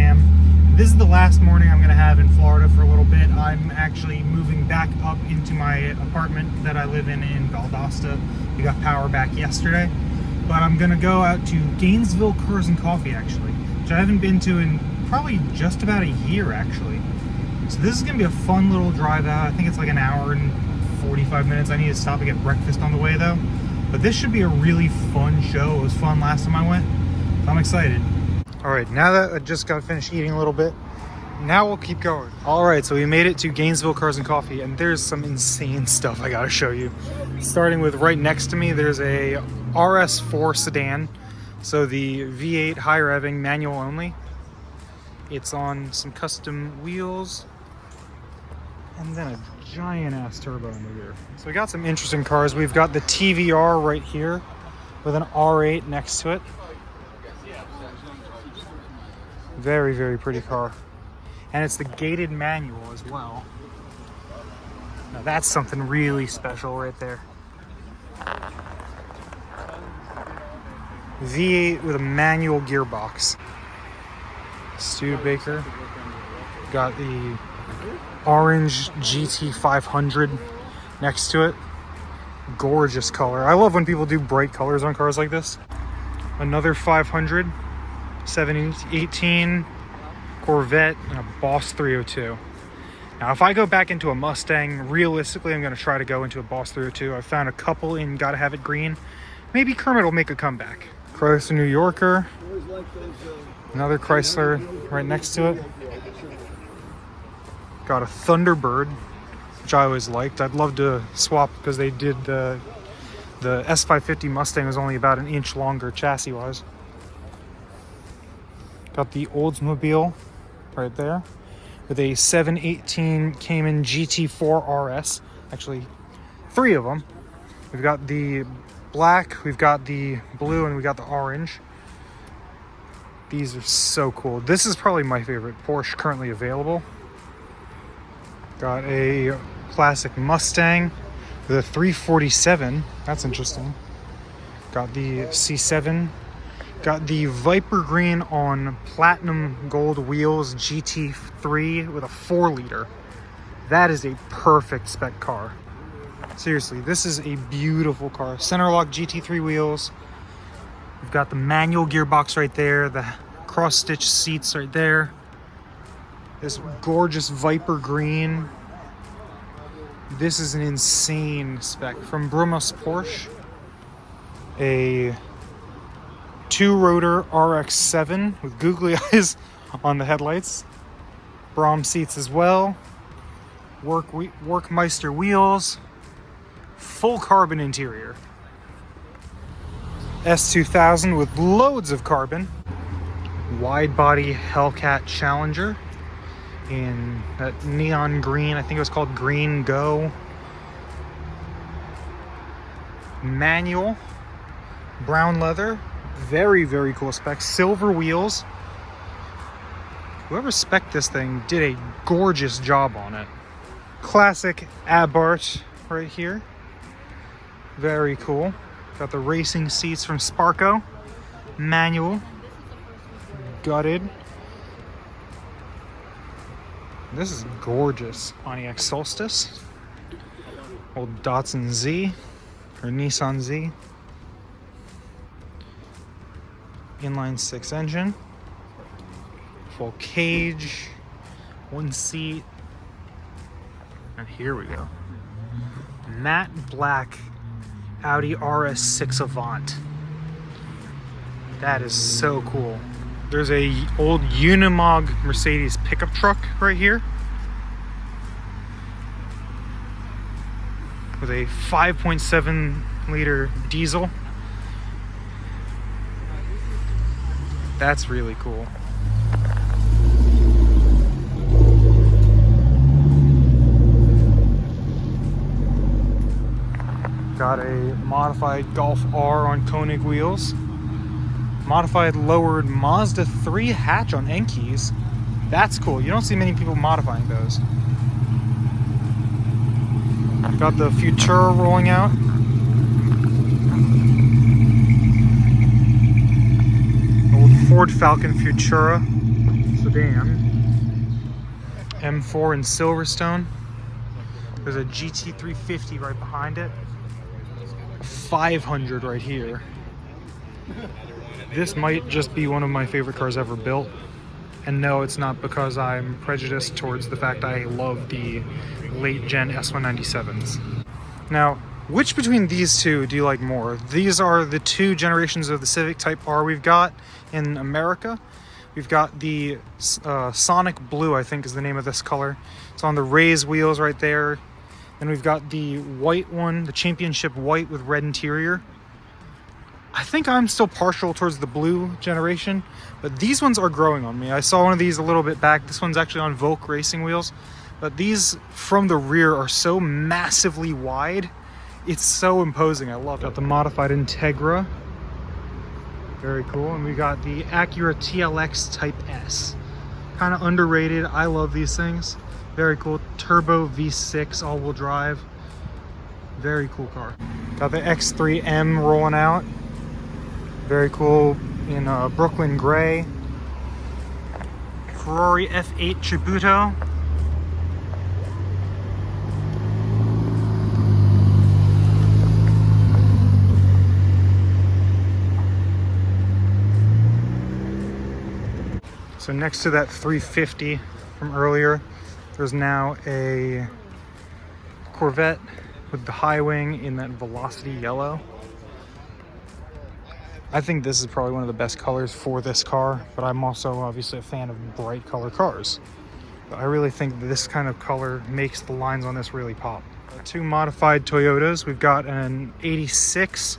a.m. This is the last morning I'm going to have in Florida for a little bit. I'm actually moving back up into my apartment that I live in Valdosta. We got power back yesterday. But I'm going to go out to Gainesville Cars and Coffee, actually, which I haven't been to in probably just about a year, actually. So this is going to be a fun little drive out. I think it's like an hour and 45 minutes. I need to stop and get breakfast on the way, though. But this should be a really fun show. It was fun last time I went, so I'm excited. All right, now that I just got finished eating a little bit, now we'll keep going. All right, so we made it to Gainesville Cars and Coffee, and there's some insane stuff I gotta show you. Starting with right next to me, there's a RS4 sedan. So the V8 high revving, manual only. It's on some custom wheels, and then a giant ass turbo in the rear. So we got some interesting cars. We've got the TVR right here with an R8 next to it. Very, very pretty car. And it's the gated manual as well. Now that's something really special right there. V8 with a manual gearbox. Studebaker. Got the orange GT500 next to it. Gorgeous color. I love when people do bright colors on cars like this. Another 500, 718 Corvette, and a Boss 302. Now, if I go back into a Mustang, realistically, I'm going to try to go into a Boss 302. I found a couple in Gotta Have It Green. Maybe Kermit will make a comeback. Chrysler New Yorker. Another Chrysler right next to it. Got a Thunderbird, which I always liked. I'd love to swap because they did the S550 Mustang was only about an inch longer chassis-wise. Got the Oldsmobile right there with a 718 Cayman GT4 RS. Actually, 3 of them. We've got the black, we've got the blue, and we got the orange. These are so cool. This is probably my favorite Porsche currently available. Got a classic Mustang with a 347. That's interesting. Got the C7. Got the Viper Green on platinum gold wheels GT3 with a 4-liter. That is a perfect spec car. Seriously, this is a beautiful car. Center lock GT3 wheels. We've got the manual gearbox right there. The cross-stitch seats right there. This gorgeous Viper Green. This is an insane spec from Brumos Porsche. A 2-rotor RX-7 with googly eyes on the headlights. Brom seats as well. Workmeister wheels. Full carbon interior. S2000 with loads of carbon. Wide body Hellcat Challenger in that neon green. I think it was called Green Go. Manual. Brown leather. Very, very cool specs. Silver wheels. Whoever spec'd this thing did a gorgeous job on it. Classic Abarth right here. Very cool. Got the racing seats from Sparco. Manual. Gutted. This is gorgeous. Pontiac Solstice. Old Datsun Z. Or Nissan Z. Inline 6 engine. Full cage. 1 seat. And here we go. Matte black Audi RS6 Avant. That is so cool. There's a old Unimog Mercedes pickup truck right here with a 5.7 liter diesel. That's really cool. Got a modified Golf R on Koenig wheels. Modified lowered Mazda 3 hatch on end keys. That's cool. You don't see many people modifying those. Got the Futura rolling out. Old Ford Falcon Futura. sedan. M4 in Silverstone. There's a GT350 right behind it. 500 right here. This might just be one of my favorite cars ever built. And no, it's not because I'm prejudiced towards the fact I love the late gen S197s. Now, which between these two do you like more? These are the two generations of the Civic Type R we've got in America. We've got the Sonic Blue, I think is the name of this color. It's on the raised wheels right there. Then we've got the white one, the championship white with red interior. I think I'm still partial towards the blue generation, but these ones are growing on me. I saw one of these a little bit back. This one's actually on Volk racing wheels, but these from the rear are so massively wide. It's so imposing. I love it. Got the modified Integra. Very cool. And we got the Acura TLX Type S. Kind of underrated. I love these things. Very cool. Turbo V6 all-wheel drive. Very cool car. Got the X3M rolling out. Very cool in Brooklyn gray. Ferrari F8 Tributo. So next to that 350 from earlier, there's now a Corvette with the high wing in that Velocity yellow. I think this is probably one of the best colors for this car, but I'm also obviously a fan of bright color cars. But I really think that this kind of color makes the lines on this really pop. Two modified Toyotas. We've got an 86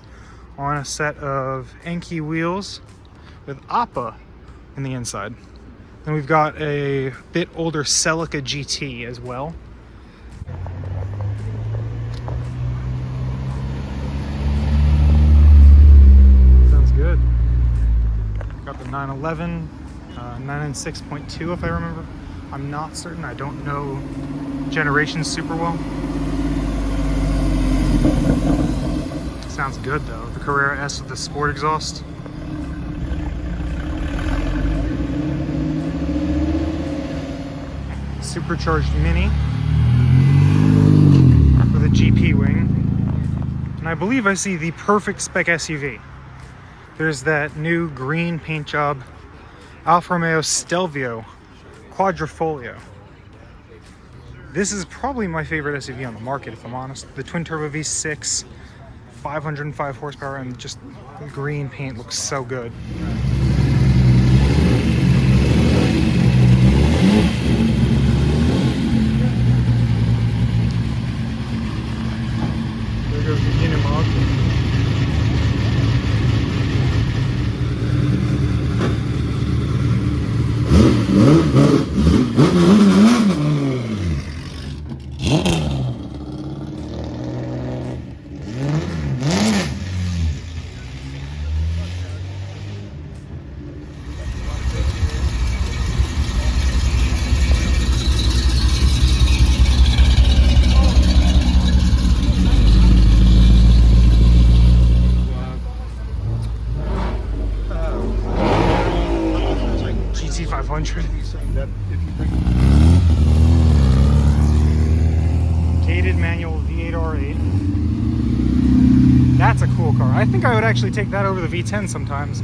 on a set of Enki wheels with Appa in the inside. Then we've got a bit older Celica GT as well. Sounds good. Got the 911, 996.2 if I remember. I'm not certain, I don't know generations super well. Sounds good though. The Carrera S with the sport exhaust. Supercharged Mini with a GP wing. And I believe I see the perfect spec SUV. There's that new green paint job Alfa Romeo Stelvio Quadrifoglio. This is probably my favorite SUV on the market, if I'm honest. The twin turbo V6, 505 horsepower, and just the green paint looks so good. Gated manual V8 R8. That's a cool car. I think I would actually take that over the V10 sometimes.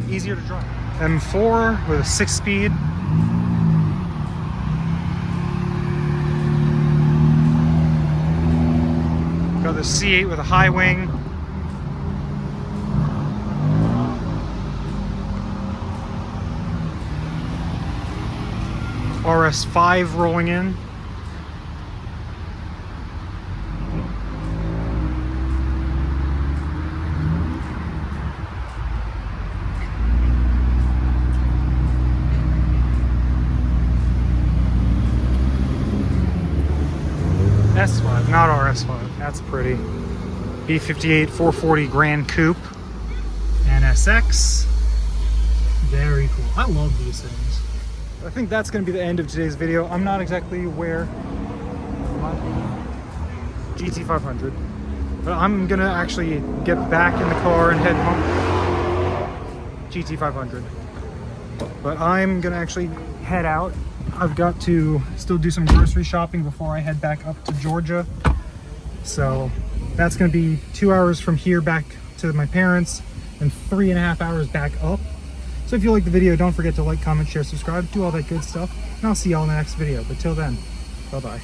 Easier to drive. M4 with a 6-speed. Got the C8 with a high wing. RS5 rolling in. S5, not RS5. That's pretty. B58 440 Grand Coupe. NSX. Very cool. I love these things. I think that's going to be the end of today's video. I'm not exactly where GT500, but I'm going to actually get back in the car and head home. GT500. But I'm gonna actually head out. I've got to still do some grocery shopping before I head back up to Georgia. So that's gonna be 2 hours from here back to my parents and 3.5 hours back up. So if you like the video, don't forget to like, comment, share, subscribe, do all that good stuff. And I'll see y'all in the next video. But till then, bye-bye.